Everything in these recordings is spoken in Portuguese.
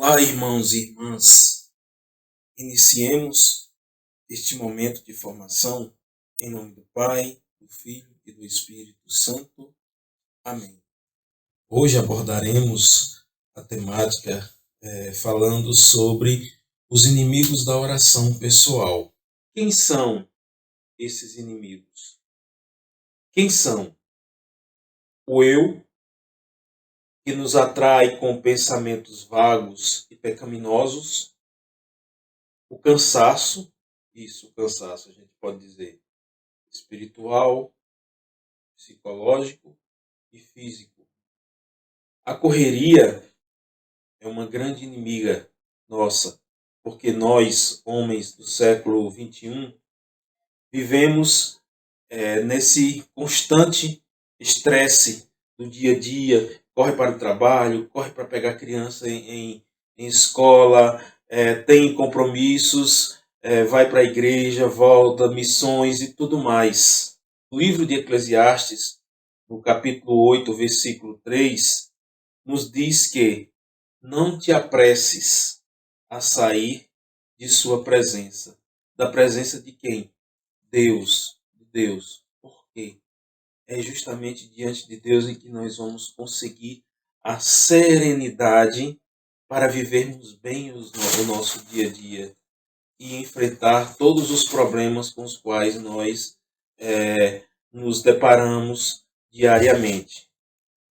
Olá, irmãos e irmãs. Iniciemos este momento de formação em nome do Pai, do Filho e do Espírito Santo. Amém. Hoje abordaremos a temática falando sobre os inimigos da oração pessoal. Quem são esses inimigos? Quem são? O eu, que nos atrai com pensamentos vagos e pecaminosos. O cansaço, o cansaço a gente pode dizer espiritual, psicológico e físico. A correria é uma grande inimiga nossa, porque nós, homens do século XXI, vivemos nesse constante estresse do dia a dia, corre para o trabalho, corre para pegar criança em escola, tem compromissos, vai para a igreja, volta, missões e tudo mais. O livro de Eclesiastes, no capítulo 8, versículo 3, nos diz que não te apresses a sair de sua presença. Da presença de quem? Deus. Deus. Por quê? É justamente diante de Deus em que nós vamos conseguir a serenidade para vivermos bem o nosso dia a dia e enfrentar todos os problemas com os quais nós nos deparamos diariamente.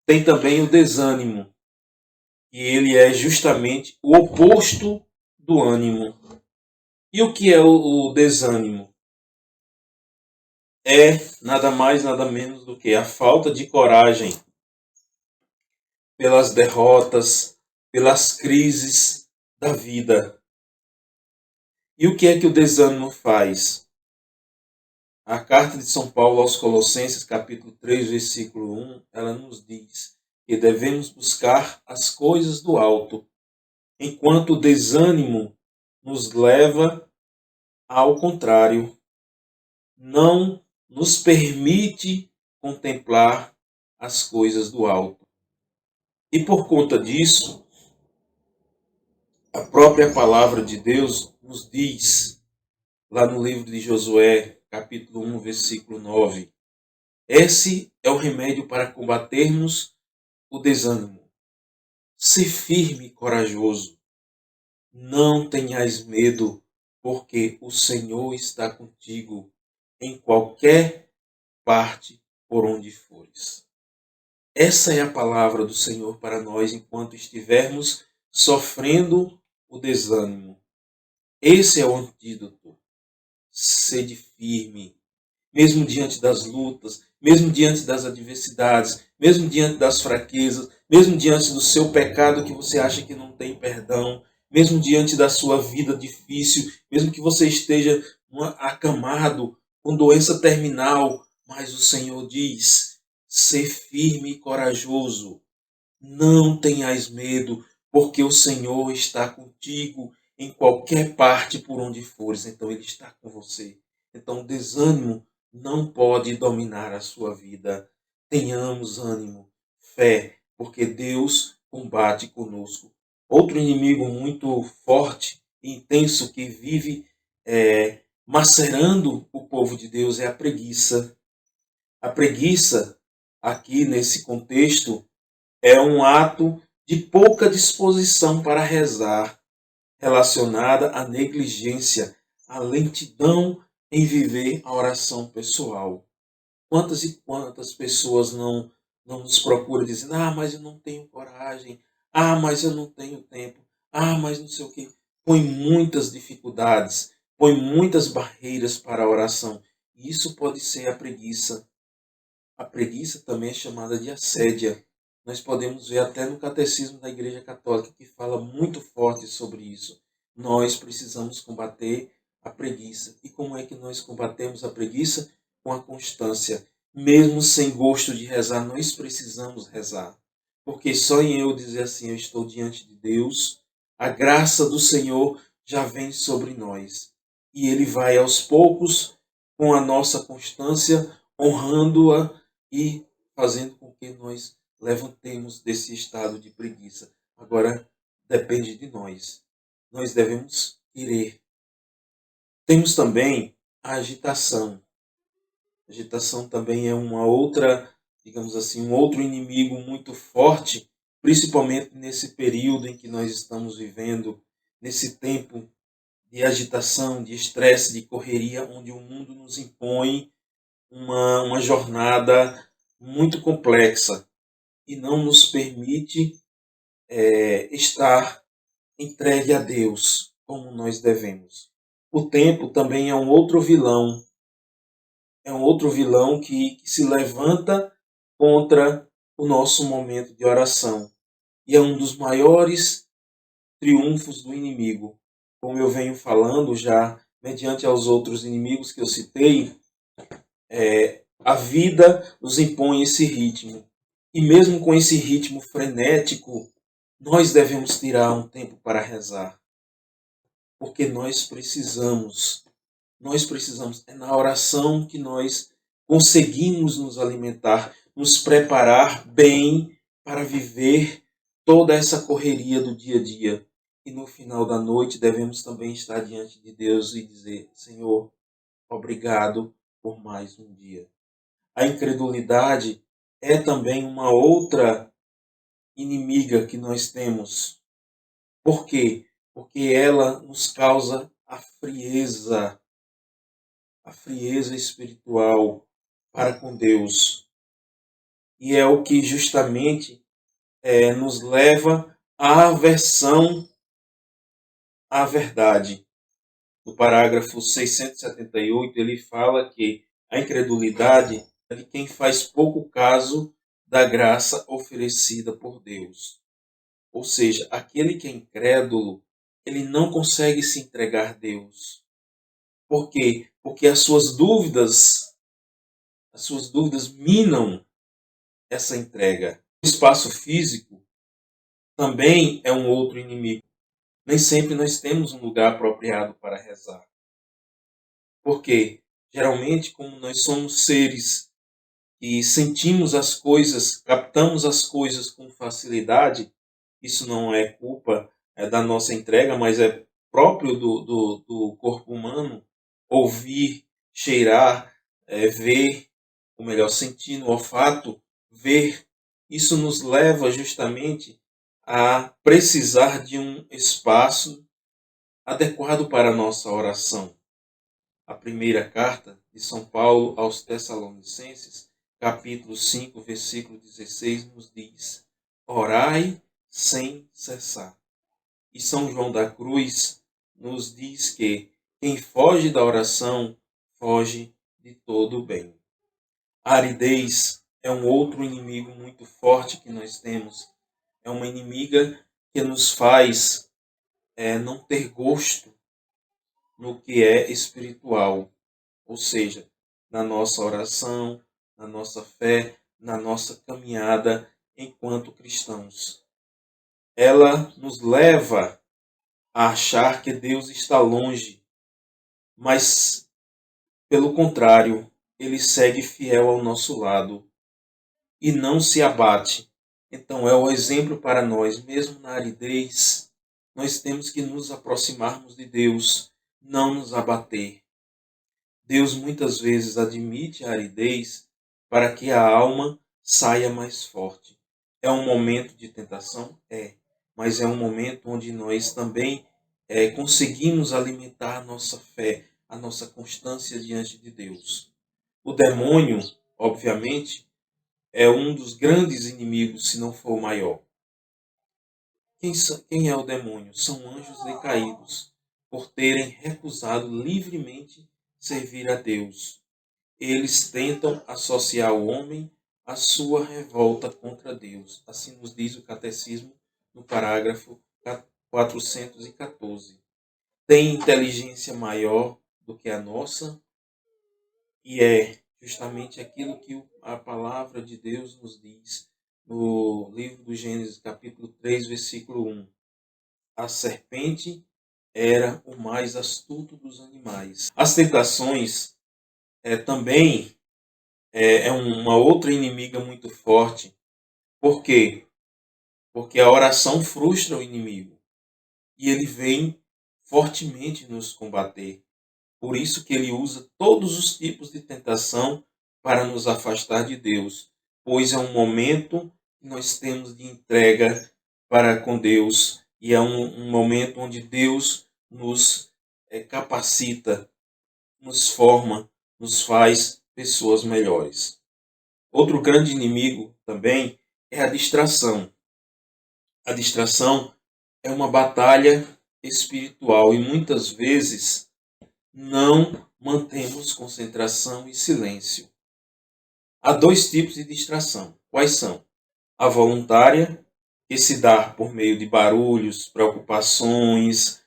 Tem também o desânimo, e ele é justamente o oposto do ânimo. E o que é o desânimo? É nada mais, nada menos do que a falta de coragem pelas derrotas, pelas crises da vida. E o que é que o desânimo faz? A carta de São Paulo aos Colossenses, capítulo 3, versículo 1, ela nos diz que devemos buscar as coisas do alto, enquanto o desânimo nos leva ao contrário, não nos permite contemplar as coisas do alto. E por conta disso, a própria palavra de Deus nos diz, lá no livro de Josué, capítulo 1, versículo 9, esse é o remédio para combatermos o desânimo. Ser firme e corajoso. Não tenhais medo, porque o Senhor está contigo em qualquer parte por onde fores. Essa é a palavra do Senhor para nós enquanto estivermos sofrendo o desânimo. Esse é o antídoto. Sede firme, mesmo diante das lutas, mesmo diante das adversidades, mesmo diante das fraquezas, mesmo diante do seu pecado que você acha que não tem perdão, mesmo diante da sua vida difícil, mesmo que você esteja acamado com doença terminal, mas o Senhor diz: ser firme e corajoso, não tenhais medo, porque o Senhor está contigo em qualquer parte por onde fores. Então Ele está com você. Então o desânimo não pode dominar a sua vida. Tenhamos ânimo, fé, porque Deus combate conosco. Outro inimigo muito forte e intenso que vive macerando o povo de Deus é a preguiça. A preguiça, aqui nesse contexto, é um ato de pouca disposição para rezar, relacionada à negligência, à lentidão em viver a oração pessoal. Quantas e quantas pessoas não nos procuram dizendo: ah, mas eu não tenho coragem, ah, mas eu não tenho tempo, ah, mas não sei o quê. Põe muitas dificuldades, põe muitas barreiras para a oração. E isso pode ser a preguiça. A preguiça também é chamada de assédia. Nós podemos ver até no Catecismo da Igreja Católica que fala muito forte sobre isso. Nós precisamos combater a preguiça. E como é que nós combatemos a preguiça? Com a constância. Mesmo sem gosto de rezar, nós precisamos rezar. Porque só em eu dizer assim, eu estou diante de Deus, a graça do Senhor já vem sobre nós. E Ele vai aos poucos, com a nossa constância, honrando-a e fazendo com que nós levantemos desse estado de preguiça. Agora, depende de nós. Nós devemos querer. Temos também a agitação. A agitação também é uma outra, digamos assim, um outro inimigo muito forte, principalmente nesse período em que nós estamos vivendo, nesse tempo de agitação, de estresse, de correria, onde o mundo nos impõe uma jornada muito complexa e não nos permite estar entregue a Deus como nós devemos. O tempo também é um outro vilão que se levanta contra o nosso momento de oração. E é um dos maiores triunfos do inimigo. Como eu venho falando já, mediante aos outros inimigos que eu citei, a vida nos impõe esse ritmo. E mesmo com esse ritmo frenético, nós devemos tirar um tempo para rezar. Porque nós precisamos, é na oração que nós conseguimos nos alimentar, nos preparar bem para viver toda essa correria do dia a dia. E no final da noite devemos também estar diante de Deus e dizer: Senhor, obrigado por mais um dia. A incredulidade é também uma outra inimiga que nós temos. Por quê? Porque ela nos causa a frieza espiritual para com Deus. E é o que justamente nos leva à aversão à verdade. No parágrafo 678, ele fala que a incredulidade é de quem faz pouco caso da graça oferecida por Deus. Ou seja, aquele que é incrédulo, ele não consegue se entregar a Deus. Por quê? Porque as suas dúvidas minam essa entrega. O espaço físico também é um outro inimigo. Nem sempre nós temos um lugar apropriado para rezar. Porque, geralmente, como nós somos seres que sentimos as coisas, captamos as coisas com facilidade, isso não é culpa da nossa entrega, mas é próprio do corpo humano ouvir, cheirar, ver, ou melhor, sentir no olfato, ver. Isso nos leva justamente a precisar de um espaço adequado para a nossa oração. A primeira carta de São Paulo aos Tessalonicenses, capítulo 5, versículo 16, nos diz: Orai sem cessar. E São João da Cruz nos diz que quem foge da oração foge de todo o bem. A aridez é um outro inimigo muito forte que nós temos. É uma inimiga que nos faz não ter gosto no que é espiritual, ou seja, na nossa oração, na nossa fé, na nossa caminhada enquanto cristãos. Ela nos leva a achar que Deus está longe, mas, pelo contrário, ele segue fiel ao nosso lado e não se abate. Então, é o exemplo para nós, mesmo na aridez, nós temos que nos aproximarmos de Deus, não nos abater. Deus muitas vezes admite a aridez para que a alma saia mais forte. É um momento de tentação? É. Mas é um momento onde nós também conseguimos alimentar a nossa fé, a nossa constância diante de Deus. O demônio, obviamente, é um dos grandes inimigos, se não for o maior. Quem é o demônio? São anjos decaídos, por terem recusado livremente servir a Deus. Eles tentam associar o homem à sua revolta contra Deus. Assim nos diz o Catecismo no parágrafo 414. Tem inteligência maior do que a nossa e é justamente aquilo que a palavra de Deus nos diz no livro do Gênesis, capítulo 3, versículo 1. A serpente era o mais astuto dos animais. As tentações também é uma outra inimiga muito forte. Por quê? Porque a oração frustra o inimigo. e ele vem fortemente nos combater. Por isso que ele usa todos os tipos de tentação para nos afastar de Deus, pois é um momento que nós temos de entrega para com Deus e é um momento onde Deus nos capacita, nos forma, nos faz pessoas melhores. Outro grande inimigo também é a distração. A distração é uma batalha espiritual e muitas vezes não mantemos concentração e silêncio. Há dois tipos de distração. Quais são? A voluntária, que se dá por meio de barulhos, preocupações,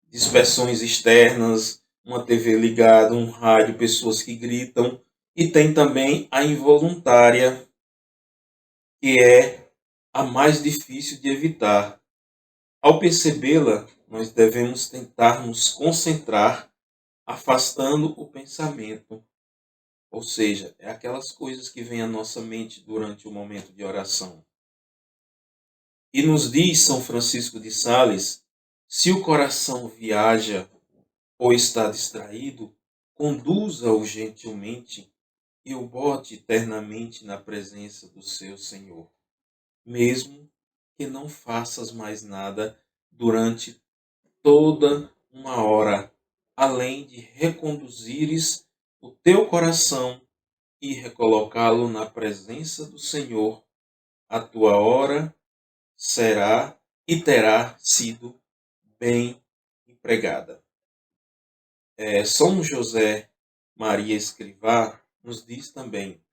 dispersões externas, uma TV ligada, um rádio, pessoas que gritam. E tem também a involuntária, que é a mais difícil de evitar. Ao percebê-la, nós devemos tentar nos concentrar, afastando o pensamento. Ou seja, é aquelas coisas que vêm à nossa mente durante o momento de oração. E nos diz São Francisco de Sales, se o coração viaja ou está distraído, conduza-o gentilmente e o bote eternamente na presença do seu Senhor, mesmo que não faças mais nada durante toda uma hora, além de reconduzires o teu coração e recolocá-lo na presença do Senhor, a tua hora será e terá sido bem empregada. São José Maria Escrivá nos diz também: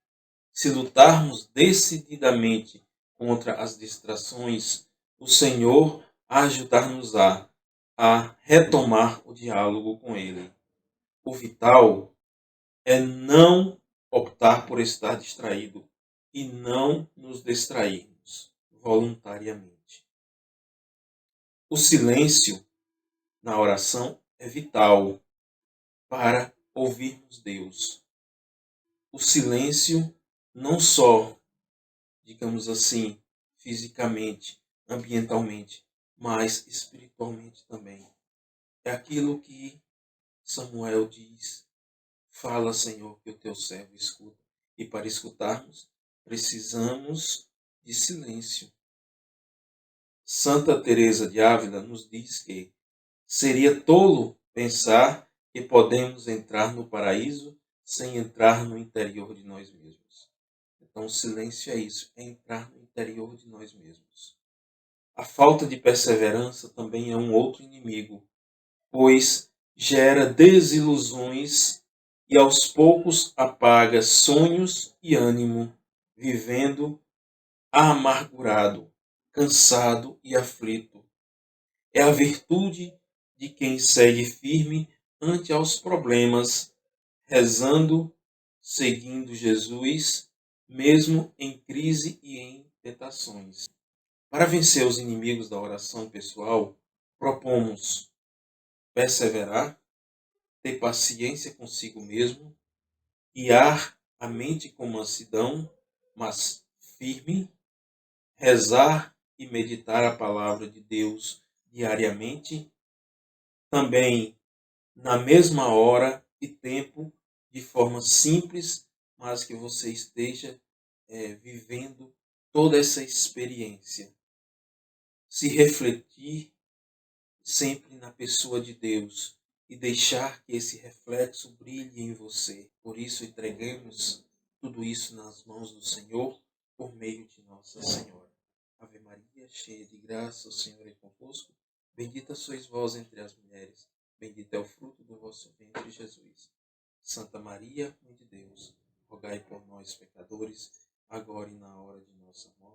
se lutarmos decididamente contra as distrações, o Senhor ajudar-nos-á a retomar o diálogo com Ele. O vital é não optar por estar distraído e não nos distrairmos voluntariamente. O silêncio na oração é vital para ouvirmos Deus. O silêncio não só, digamos assim, fisicamente, ambientalmente, mas espiritualmente também. É aquilo que Samuel diz: fala, Senhor, que o teu servo escuta. E para escutarmos, precisamos de silêncio. Santa Teresa de Ávila nos diz que seria tolo pensar que podemos entrar no paraíso sem entrar no interior de nós mesmos. Então, o silêncio é isso, é entrar no interior de nós mesmos. A falta de perseverança também é um outro inimigo, pois gera desilusões e aos poucos apaga sonhos e ânimo, vivendo amargurado, cansado e aflito. É a virtude de quem segue firme ante aos problemas, rezando, seguindo Jesus, mesmo em crise e em tentações. Para vencer os inimigos da oração pessoal, propomos perseverar, ter paciência consigo mesmo, guiar a mente com mansidão, mas firme, rezar e meditar a palavra de Deus diariamente, também na mesma hora e tempo, de forma simples, mas que você esteja vivendo toda essa experiência. Se refletir sempre na pessoa de Deus e deixar que esse reflexo brilhe em você. Por isso, entreguemos tudo isso nas mãos do Senhor por meio de Nossa Senhora. Ave Maria, cheia de graça, o Senhor é convosco. Bendita sois vós entre as mulheres. Bendito é o fruto do vosso ventre, Jesus. Santa Maria, Mãe de Deus, rogai por nós, pecadores, agora e na hora de nossa morte.